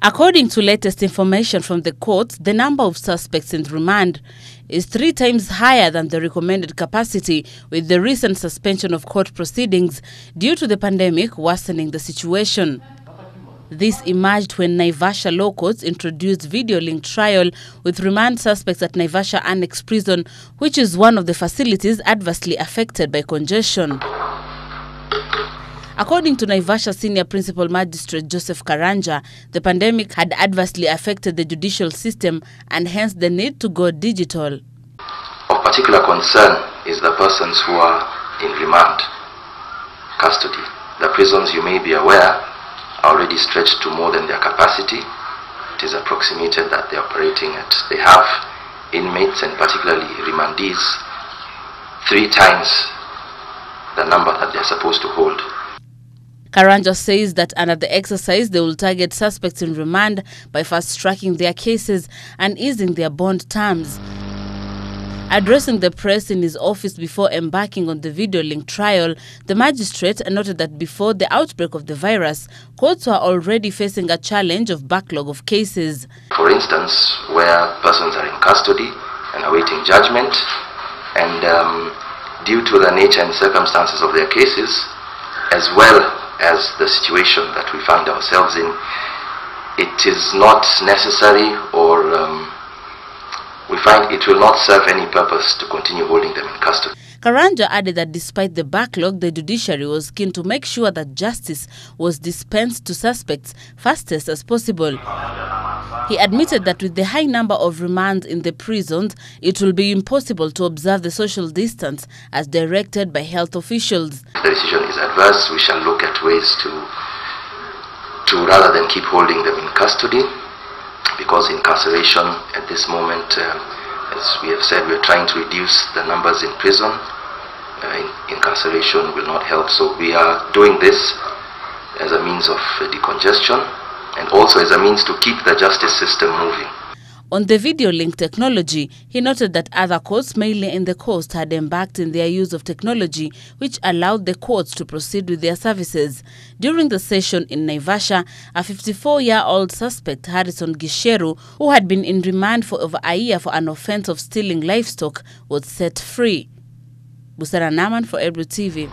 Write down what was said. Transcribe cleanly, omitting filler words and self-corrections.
According to latest information from the courts, the number of suspects in remand is 3 times higher than the recommended capacity, with the recent suspension of court proceedings due to the pandemic worsening the situation. This emerged when Naivasha law courts introduced video-linked trial with remand suspects at Naivasha Annex Prison, which is one of the facilities adversely affected by congestion. According to Naivasha Senior Principal Magistrate Joseph Karanja, the pandemic had adversely affected the judicial system and hence the need to go digital. Of particular concern is the persons who are in remand custody. The prisons, you may be aware, are already stretched to more than their capacity. It is approximated that they have inmates, and particularly remandees, 3 times the number that they are supposed to hold. Karanja says that under the exercise, they will target suspects in remand by fast-tracking their cases and easing their bond terms. Addressing the press in his office before embarking on the video-linked trial, the magistrate noted that before the outbreak of the virus, courts were already facing a challenge of backlog of cases. For instance, where persons are in custody and awaiting judgment, and due to the nature and circumstances of their cases, as well as the situation that we find ourselves in, it is not necessary, or we find it will not serve any purpose to continue holding them in custody. Karanja added that despite the backlog, the judiciary was keen to make sure that justice was dispensed to suspects fastest as possible. He admitted that with the high number of remands in the prisons, it will be impossible to observe the social distance as directed by health officials. If the decision is adverse, we shall look at ways to rather than keep holding them in custody, because incarceration at this moment, as we have said, we are trying to reduce the numbers in prison. Incarceration will not help, so we are doing this as a means of decongestion and also as a means to keep the justice system moving. On the video link technology, he noted that other courts, mainly in the coast, had embarked in their use of technology, which allowed the courts to proceed with their services. During the session in Naivasha, a 54-year-old suspect, Harrison Gisheru, who had been in remand for over a year for an offense of stealing livestock, was set free. Busara Naman for Ebru TV.